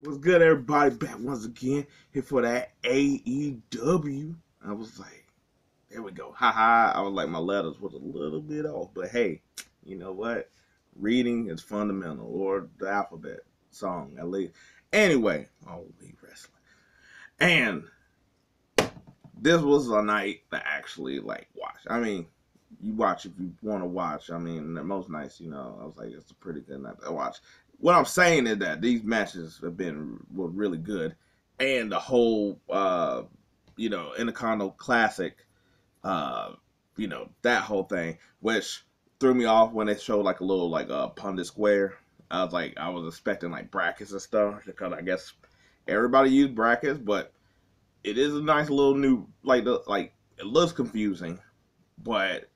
What's good, everybody? Back once again here for that AEW. I was like, there we go. Haha. I was like, my letters was a little bit off, but hey, you know what? Reading is fundamental, or the alphabet song at least. Anyway, we wrestling, and this was a night to actually like watch. I mean, you watch if you want to watch. I mean, most nights, I was like, it's a pretty good night to watch. What I'm saying is that these matches were really good, and the whole Intercontinental Classic, uh, that whole thing, which threw me off when they showed like a little like pundit square. I was expecting like brackets and stuff because I guess everybody used brackets, but it is a nice little new like it looks confusing, but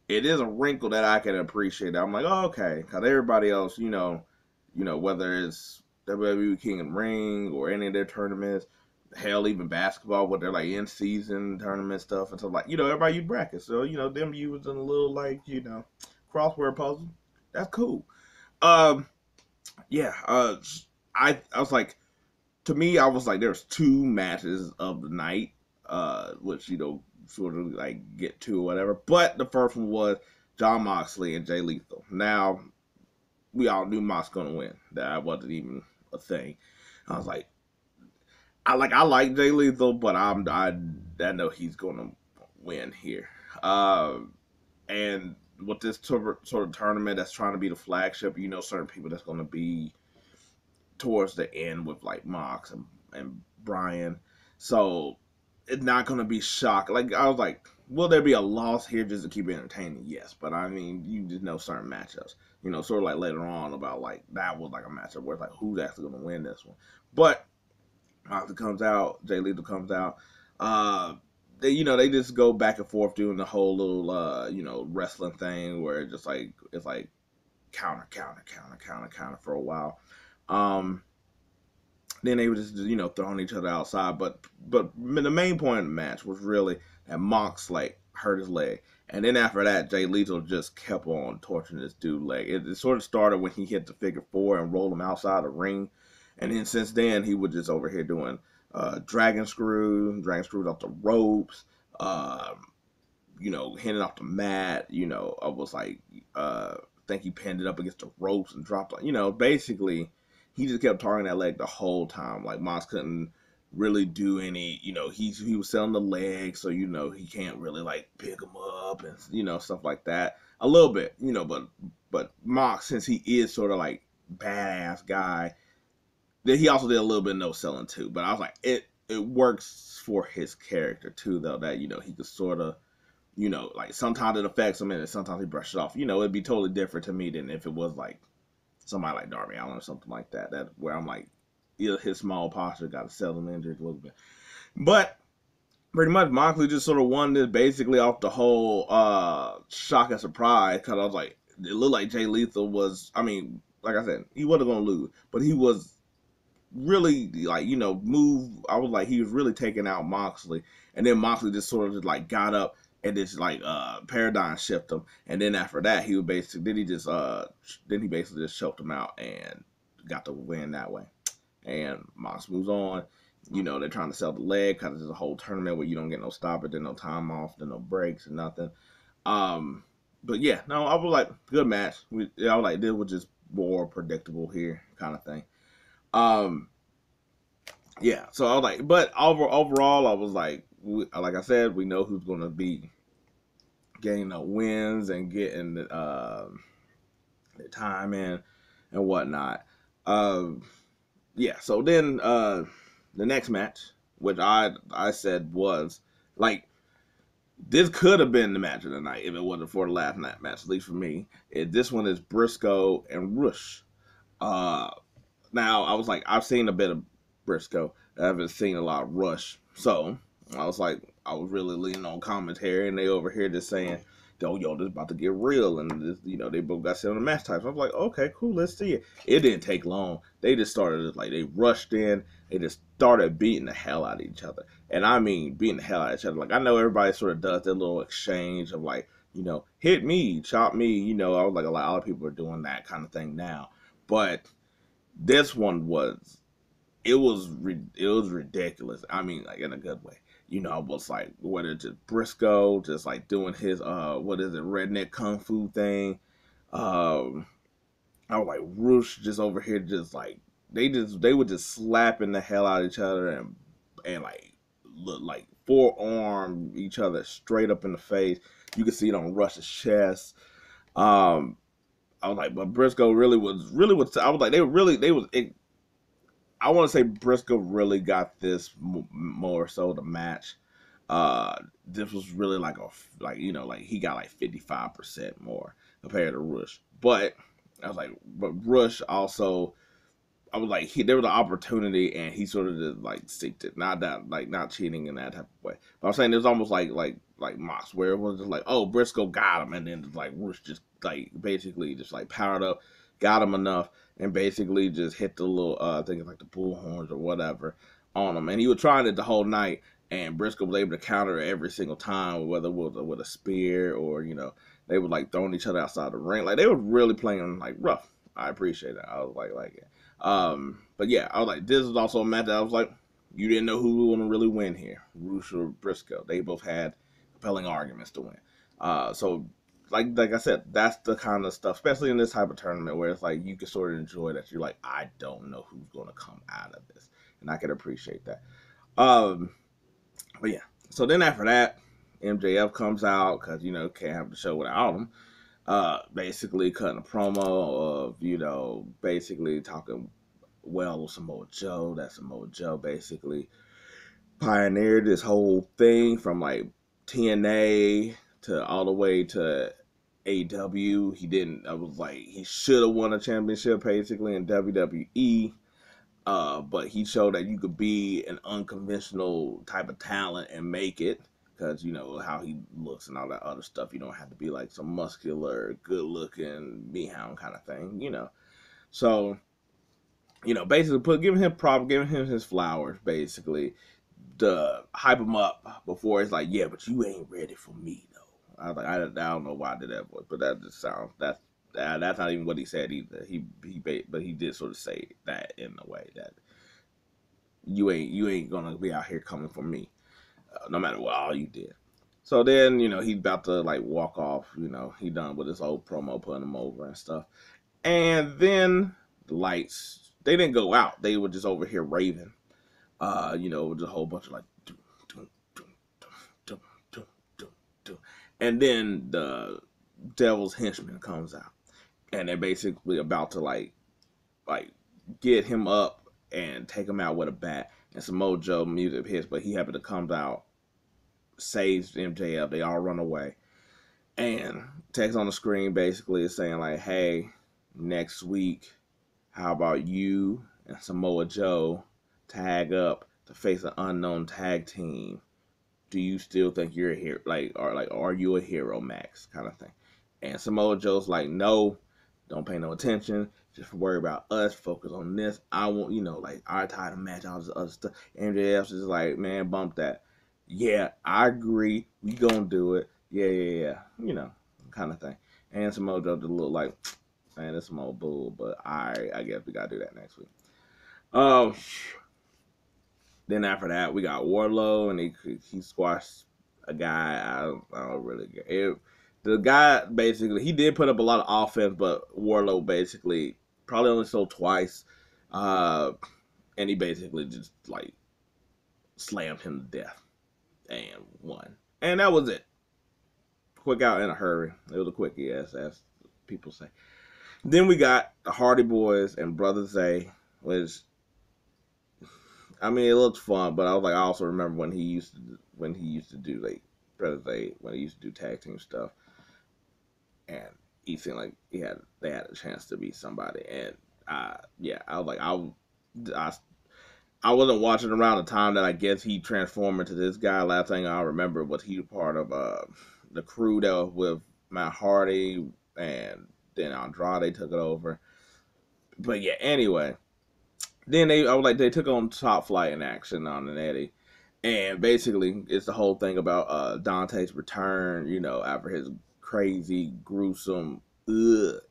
it is a wrinkle that I can appreciate. I'm like, oh, okay, because everybody else, whether it's WWE King and Ring or any of their tournaments, hell, even basketball with their like in season tournament stuff and stuff like, everybody use brackets, so them using a little like crossword puzzle. That's cool. Um, yeah. I was like, to me, I was like, there's two matches of the night, which sort of like get to or whatever. But the first one was John Moxley and Jay Lethal. Now we all knew Mox gonna win. That wasn't even a thing. I was like, I like Jay Lethal, but I know he's gonna win here. And with this sort of tournament that's trying to be the flagship, certain people that's gonna be towards the end with like Mox and Brian. So it's not gonna be shock. Like I was like, will there be a loss here just to keep it entertaining? Yes, but I mean, you just know certain matchups. Sort of like later on about like that was like a matchup where it's like who's actually gonna win this one. But Moxley comes out, Jay Lethal comes out. They just go back and forth doing the whole little wrestling thing where it's like counter for a while. Um, then they were just throwing each other outside. But the main point of the match was really that Mox like hurt his leg, and then after that, Jay Lethal just kept on torturing this dude leg. It sort of started when he hit the figure four and rolled him outside the ring, and then since then he was just over here doing dragon screws off the ropes, hitting off the mat. I was like, I think he pinned it up against the ropes and dropped. Basically he just kept targeting that leg the whole time. Like Mox couldn't really do any, he was selling the leg, so he can't really like pick him up and stuff like that. A little bit, but Mox, since he is sort of like badass guy, then he also did a little bit of no selling too. But I was like, it works for his character too, though, that he could sort of like sometimes it affects him and sometimes he brushes it off. It'd be totally different to me than if it was like somebody like Darby Allin or something like that. That where I'm like, his small posture got to sell him injured a little bit. But pretty much Moxley just sort of won this basically off the whole shock and surprise, because I was like, it looked like Jay Lethal was, I mean, like I said, he wasn't going to lose, but he was really like, I was like, he was really taking out Moxley, and then Moxley just sort of just like got up and just like paradigm shift him, and then after that he would basically then he basically just choked him out and got the win that way. And Mox moves on. They're trying to sell the leg because there's a whole tournament where you don't get no stoppage, there's no time off, there's no breaks and nothing. But yeah, no, I was like, good match. I was like, this was just more predictable here, kind of thing. Yeah, so I was like, but overall, I was like I said, we know who's going to be getting the wins and getting the time in and whatnot. Yeah, so then the next match, which I said was like, this could have been the match of the night if it wasn't for the last night match, at least for me. This one is Briscoe and Rush. Now I was like, I've seen a bit of Briscoe. I haven't seen a lot of Rush, so I was like, I was really leaning on commentary, and they over here just saying, yo, this about to get real, and this, they both got set on the match types. I was like, okay, cool, let's see it. It didn't take long. They just started like, they rushed in, they just started beating the hell out of each other, and I mean beating the hell out of each other. Like, I know everybody sort of does their little exchange of like, hit me, chop me. I was like, a lot of people are doing that kind of thing now, but this one was it was ridiculous. I mean, like in a good way. You know, it was like whether it's just Briscoe just like doing his what is it, redneck kung fu thing. Um, I was like Roosh just over here just like they were just slapping the hell out of each other and like look like forearm each other straight up in the face. You could see it on Rush's chest. I was like, but Briscoe really was. I was like, they was. I want to say Briscoe really got this more so the match. This was really like like like he got like 55% more compared to Rush. But I was like, but Rush also, I was like, there was an opportunity and he sort of just like seeked it, not that like not cheating in that type of way. But I'm saying it was almost like Mox, where it was just like, oh, Briscoe got him, and then just like Rush just like basically just like powered up, got him enough, and basically just hit the little I think it's like the bull horns or whatever on him, and he was trying it the whole night, and Briscoe was able to counter every single time, whether it was with a spear or they were like throwing each other outside the ring, like they were really playing like rough. I appreciate that. I was like it. But yeah, I was like, this is also a match that I was like, you didn't know who was going to really win here, Rush or Briscoe. They both had compelling arguments to win. So like I said, that's the kind of stuff, especially in this type of tournament where it's like you can sort of enjoy that. You're like, I don't know who's going to come out of this, and I can appreciate that. But yeah, so then after that, MJF comes out because can't have the show without him. Basically cutting a promo of basically talking well with Samoa Joe. That Samoa Joe basically pioneered this whole thing from like TNA to all the way to AEW. He didn't. I was like, he should have won a championship basically in WWE. But he showed that you could be an unconventional type of talent and make it because how he looks and all that other stuff. You don't have to be like some muscular, good-looking mehound kind of thing. So basically giving him his flowers, basically to hype him up before it's like, yeah, but you ain't ready for me though. I was like, I don't know why I did that voice, but that just sounds that's not even what he said either. But he did sort of say that in a way that you ain't gonna be out here coming for me, no matter what all you did. So then he's about to like walk off. He done with his old promo, putting him over and stuff. And then the lights, they didn't go out. They were just over here raving. With a whole bunch of like, dum, dum, dum, dum, dum, dum, dum. And then the Devil's Henchman comes out, and they're basically about to like get him up and take him out with a bat. And Samoa Joe music hits, but he happened to come out, saves MJF. They all run away, and text on the screen basically is saying like, hey, next week, how about you and Samoa Joe tag up to face an unknown tag team? Do you still think you're a hero? Are you a hero, Max? Kind of thing. And Samoa Joe's like, no, don't pay no attention. Just worry about us. Focus on this. I want, our title match, all this other stuff. MJF's just like, man, bump that. Yeah, I agree. We gonna do it. Yeah. Kind of thing. And Samoa Joe just look like, man, that's some old bull. But I guess we gotta do that next week. Then after that, we got Wardlow, and he squashed a guy. I don't really get it. The guy basically, he did put up a lot of offense, but Wardlow basically probably only sold twice, and he basically just like slammed him to death and won, and that was it. Quick out in a hurry. It was a quickie, as people say. Then we got the Hardy Boys and Brother Zay, which, I mean, it looked fun, but I was like, I also remember when he used to do like Brother Zay, when he used to do tag team stuff, and he seemed like they had a chance to be somebody, and I was like, I wasn't watching around the time that I guess he transformed into this guy. Last thing I remember was he was part of the crew that was with Matt Hardy, and then Andrade took it over. But yeah, anyway. Then they took on Top Flight in action on an Eddie. And basically it's the whole thing about Dante's return, after his crazy, gruesome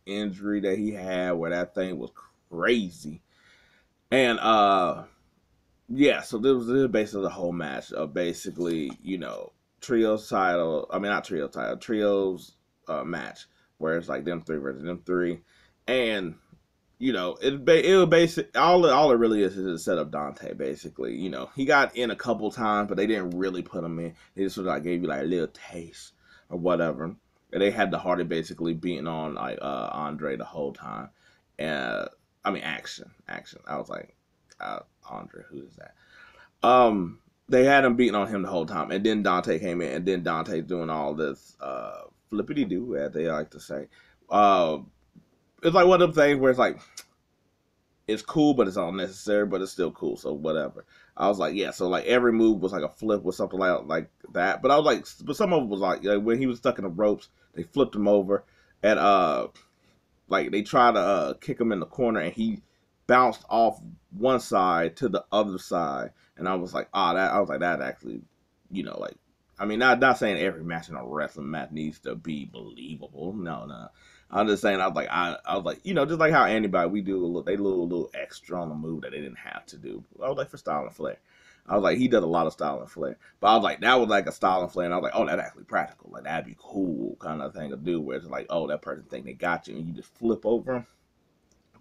injury that he had, where that thing was crazy. And yeah, so this is basically the whole match of basically, trios title. I mean, not trio title, trios match where it's like them three versus them three, and it was basic. All it really is to set up Dante. Basically, he got in a couple times, but they didn't really put him in. They just sort of like gave you like a little taste or whatever. And they had the Hardy basically beating on like Andre the whole time, and I mean action. I was like, Andre, who is that? They had him beating on him the whole time, and then Dante came in, and then Dante's doing all this flippity do, as they like to say. Uh, it's like one of them things where it's like it's cool, but it's unnecessary, but it's still cool, so whatever. I was like, yeah, so like every move was like a flip with something like that. But I was like, but some of it was like when he was stuck in the ropes, they flipped him over, and like they tried to kick him in the corner, and he bounced off one side to the other side, and I was like, that actually, like, I mean, not saying every match in a wrestling match needs to be believable. No. I'm just saying, I was like, just like how anybody we do, they do a little extra on the move that they didn't have to do. I was like for style and flair. I was like, he does a lot of style and flair, but I was like, that was like a style and flair, and I was like, oh, that's actually practical. Like that'd be cool kind of thing to do, where it's like, oh, that person think they got you, and you just flip over them,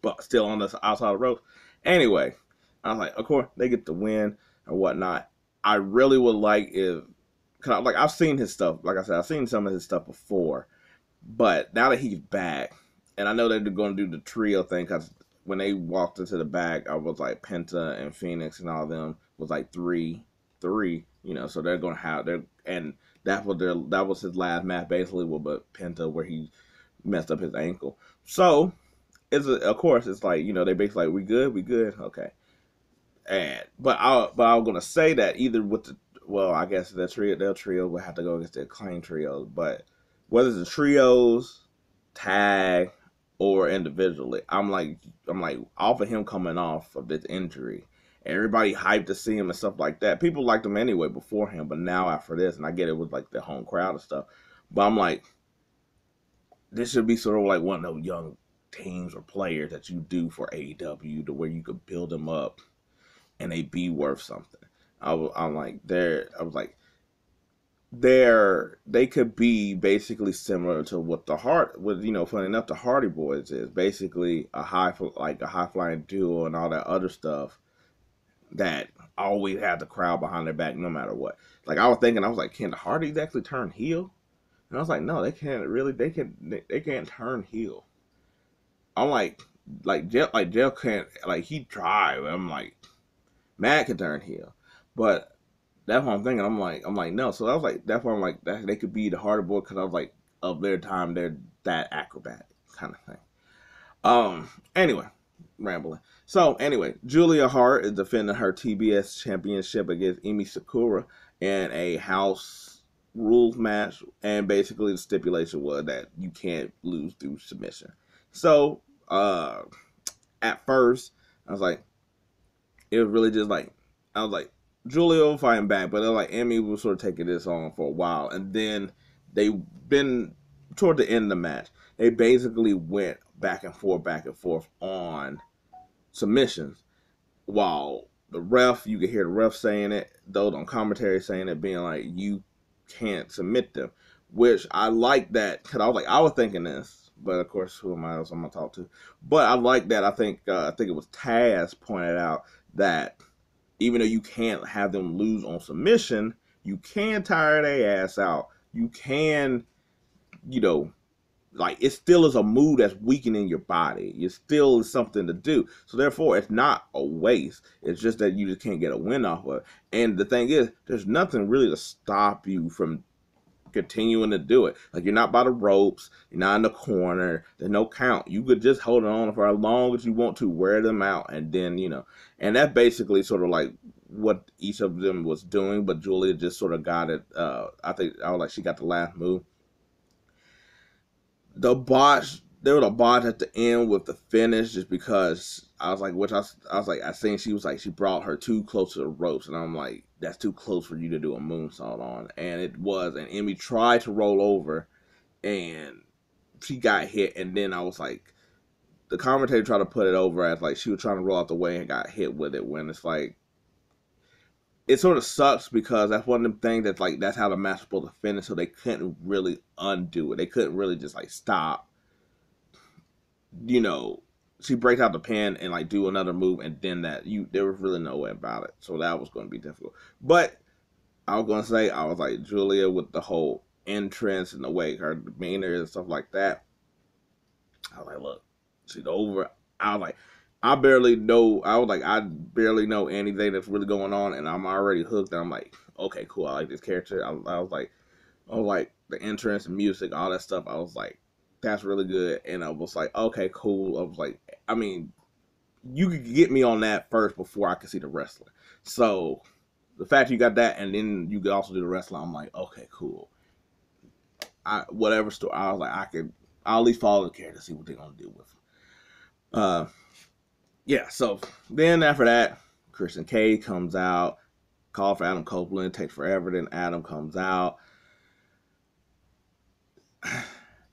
but still on the outside of the ropes. Anyway, I was like, of course they get the win and whatnot. I really would like if, cause like I've seen his stuff. Like I said, I've seen some of his stuff before, but now that he's back, and I know they're going to do the trio thing, because when they walked into the back, I was like Penta and Phoenix and all of them was like three, so they're going to have their, and that was his last match basically with Penta where he messed up his ankle. So of course it's like they basically like we good, okay. And but I was gonna say that either with the, well, I guess their trio will have to go against their claim trios, but whether it's the trios, tag, or individually, I'm like off of him coming off of this injury. Everybody hyped to see him and stuff like that. People liked him anyway before him, but now after this, and I get it with like the home crowd and stuff, but I'm like, this should be sort of like one of those young teams or players that you do for AEW, to where you could build them up and they be worth something. I'm like, I was like, they could be basically similar to what funny enough, the Hardy Boys is basically a high flying duo and all that other stuff that always had the crowd behind their back no matter what. Like I was like, can the Hardys actually turn heel? And I was like, no, they can't really. They can't turn heel. I'm like Jeff can't, like he tried. I'm like, Matt can turn heel, but that's what I'm thinking. I'm like no. So I was like, that's why I'm like that they could be the harder boy, because I was like, of their time they're that acrobatic kind of thing. Anyway, rambling. So anyway, Julia Hart is defending her TBS championship against Emi Sakura in a house rules match, and basically the stipulation was that you can't lose through submission. So at first I was like, it was really just like, I was like, Julia fighting back, but like Emi was sort of taking this on for a while, and then they been toward the end of the match. They basically went back and forth on submissions, while the ref, you could hear the ref saying it, those on commentary saying it, being like, you can't submit them, which I like that, because I was thinking this, but of course, who am I else I'm gonna talk to? But I like that. I think it was Taz pointed out that even though you can't have them lose on submission, you can tire their ass out. You can, like, it still is a move that's weakening your body. It still is something to do. So therefore, it's not a waste. It's just that you just can't get a win off of it. And the thing is, there's nothing really to stop you from continuing to do it. Like, you're not by the ropes, you're not in the corner, there's no count. You could just hold on for as long as you want to, wear them out, and then, and that's basically sort of like what each of them was doing, but Julia just sort of got it. I think I was like, she got the last move. The botch, there was a botch at the end with the finish, just because I was like, I seen she was like, she brought her too close to the ropes, and I'm like, that's too close for you to do a moonsault on, and it was, and Emmy tried to roll over, and she got hit, and then I was like, the commentator tried to put it over as like she was trying to roll out the way and got hit with it, when it's like, it sort of sucks because that's one of them things that's like that's how the match was supposed to finish, so they couldn't really undo it. They couldn't really just like stop. You know, she breaks out the pin and like do another move, and then there was really no way about it. So that was going to be difficult. But I was gonna say I was like Julia with the whole entrance and the way her demeanor and stuff like that. I was like, look, she's over. I was like, I barely know. I was like, I barely know anything that's really going on, and I'm already hooked. And I'm like, okay, cool. I like this character. I was like the entrance and music, all that stuff. I was like, that's really good. And I was like, okay, cool. I was like, I mean, you could get me on that first before I could see the wrestler. So the fact you got that, and then you could also do the wrestler, I'm like, okay, cool. Whatever story, I was like, I'll at least follow the character, see what they're gonna do with him. Yeah. So then after that, Christian Cage comes out, call for Adam Copeland, takes forever. Then Adam comes out.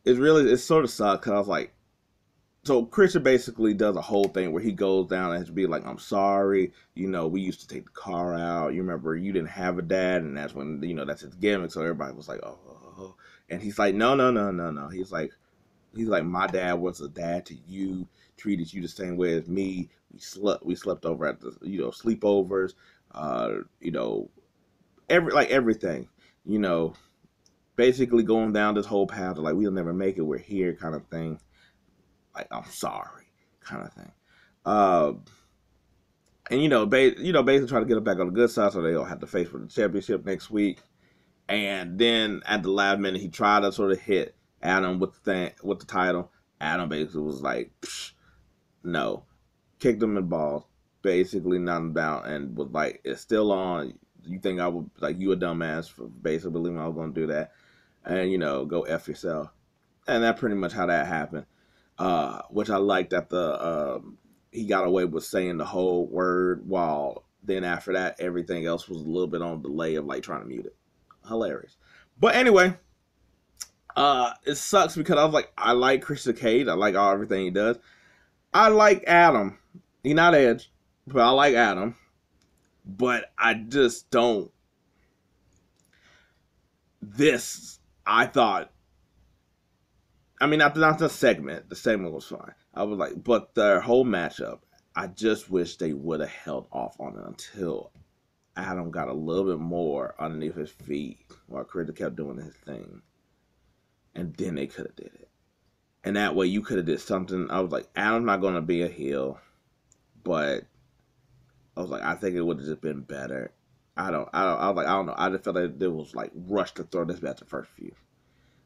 It sort of sucks because I was like, so Christian basically does a whole thing where he goes down and has to be like, I'm sorry, we used to take the car out. You remember you didn't have a dad, and that's when, that's his gimmick. So everybody was like, oh. And he's like, no. He's like, my dad was a dad to you, treated you the same way as me. We slept over at the, sleepovers, everything, basically going down this whole path of like, we'll never make it, we're here kind of thing. Like, I'm sorry kind of thing. And basically try to get it back on the good side so they don't have to face for the championship next week. And then at the last minute, he tried to sort of hit Adam with the title. Adam basically was like, no, kicked him in the balls, basically knocked him down, and was like, it's still on. You think I would, like, you a dumbass for basically believing I was going to do that, and go F yourself. And that's pretty much how that happened. Which I liked that he got away with saying the whole word, while then after that everything else was a little bit on delay of like trying to mute it. Hilarious. But anyway, it sucks because I was like, I like Christian Cage. I like everything he does. I like Adam. He's not Edge, but I like Adam. But I just don't. I thought. I mean, not the segment. The segment was fine. I was like, but their whole matchup, I just wish they would have held off on it until Adam got a little bit more underneath his feet while Christian kept doing his thing. And then they could have did it. And that way you could have did something. I was like, Adam's not going to be a heel. But I was like, I think it would have just been better. I was like, I don't know. I just felt like it was like rushed to throw this back the first few.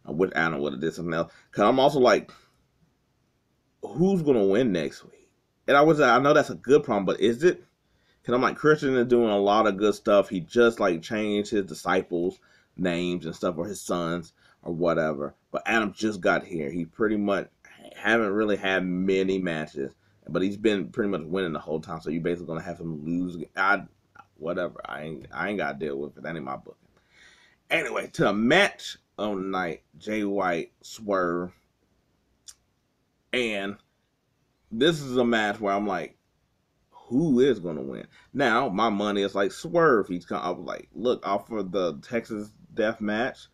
I wish Adam would have did something else. Because I'm also like, who's going to win next week? And I know that's a good problem, but is it? Because I'm like, Christian is doing a lot of good stuff. He just like changed his disciples' names and stuff, or his sons or whatever. But Adam just got here. He pretty much haven't really had many matches, but he's been pretty much winning the whole time. So you're basically going to have him lose. Whatever. I ain't got to deal with it. That ain't my book. Anyway, to the match on the night, Jay White, Swerve. And this is a match where I'm like, who is going to win? Now, my money is like Swerve. I was like, look, off for the Texas Death Match,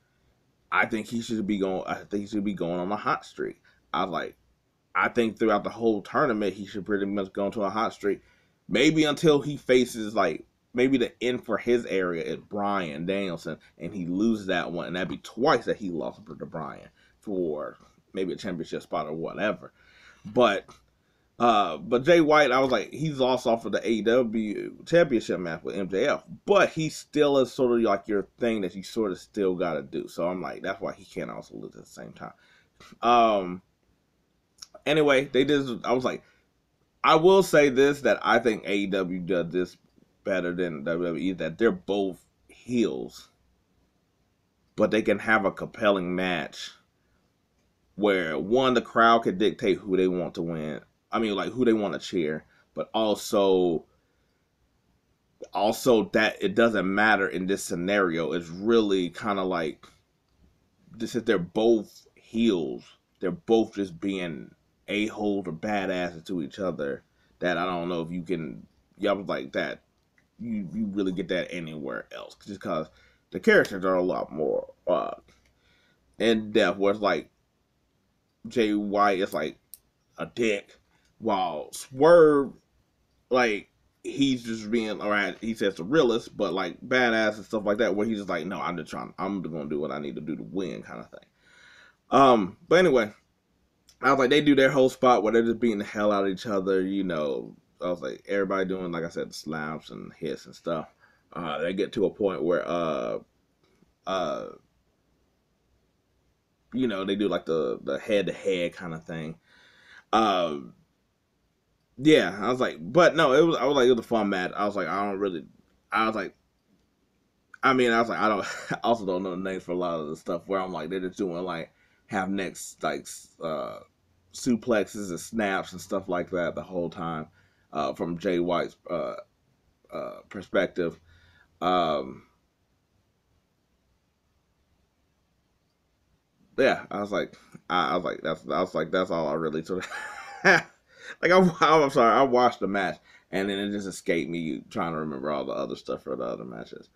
I think he should be going on a hot streak. I was like, I think throughout the whole tournament, he should pretty much go into a hot streak. Maybe until he faces, like, maybe the end for his area is Bryan Danielson, and he loses that one. And that'd be twice that he lost to Bryan for maybe a championship spot or whatever. But Jay White, I was like, he's lost off of the AEW championship match with MJF, but he still is sort of like your thing that you sort of still got to do. So I'm like, that's why he can't also lose at the same time. Anyway, I was like, I will say this, that I think AEW does this better than WWE, that they're both heels, but they can have a compelling match where one, the crowd can dictate who they want to win. I mean, like, who they want to cheer, but also that it doesn't matter in this scenario. It's really kind of like, this is, they're both heels. They're both just being a-holes or badasses to each other. That I don't know if you can, y'all was like that. you really get that anywhere else, just because the characters are a lot more in depth. Where it's like Jay White is like a dick, while Swerve, like, he's just being, alright, he says the realist, but like badass and stuff like that, where he's just like, no, I'm gonna do what I need to do to win, kind of thing. But anyway, I was like, they do their whole spot where they're just beating the hell out of each other, you know. I was like, everybody doing, like I said, the slaps and hits and stuff. They get to a point where uh you know, they do like the head to head kind of thing. Um yeah, I was like, but no, I was like, it was a fun match. I was like, I was like, I was like, I don't, I also don't know the names for a lot of the stuff where I'm like, they're just doing like half necks, like suplexes and snaps and stuff like that the whole time, from Jay White's perspective. Um, yeah, I was like, that's all I really sort of like. I'm sorry, I watched the match and then it just escaped me trying to remember all the other stuff for the other matches.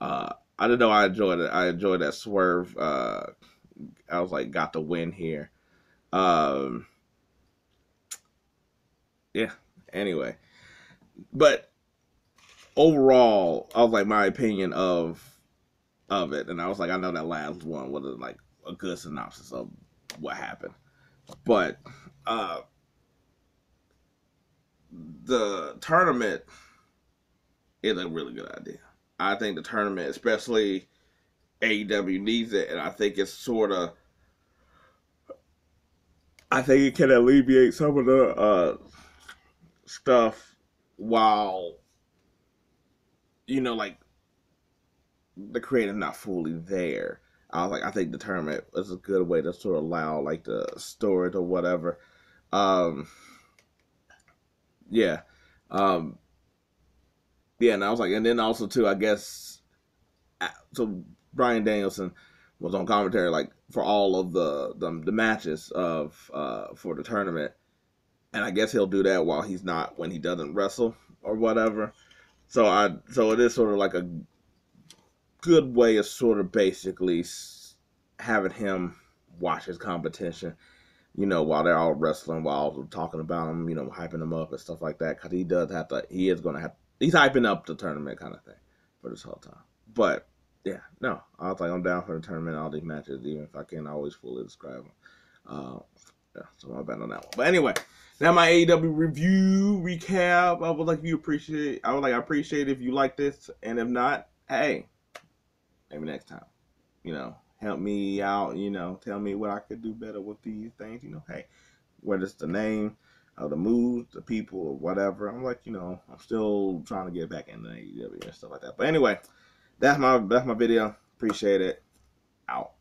I didn't know I enjoyed it. I enjoyed that Swerve. I was like, got the win here. Um, yeah. Anyway, but overall, I was like, my opinion of it, and I was like, I know that last one wasn't like a good synopsis of what happened, but uh, the tournament is a really good idea. I think the tournament, especially AEW, needs it, and I think it's sort of, I think it can alleviate some of the stuff while, you know, like, the creative not fully there. I was like, I think the tournament is a good way to sort of allow like the storage or whatever. Um, yeah, um, yeah, and I was like, and then also too, I guess, so Brian Danielson was on commentary like for all of the matches of for the tournament, and I guess he'll do that while he's not, when he doesn't wrestle or whatever. So it is sort of like a good way of sort of basically having him watch his competition, you know, while they're all wrestling, while talking about him, you know, hyping him up and stuff like that. Because he does have to, he is going to have, he's hyping up the tournament kind of thing for this whole time. But yeah, no, I was like, I'm down for the tournament, all these matches, even if I can't always fully describe them. Yeah, so I'm bad on that one. But anyway, now my AEW review recap. I would like you appreciate. I would like I appreciate if you like this, and if not, hey, maybe next time. You know, help me out. You know, tell me what I could do better with these things. You know, hey, whether it's the name, the moves, the people, or whatever. I'm like, you know, I'm still trying to get back into AEW and stuff like that. But anyway, that's my video. Appreciate it. Out.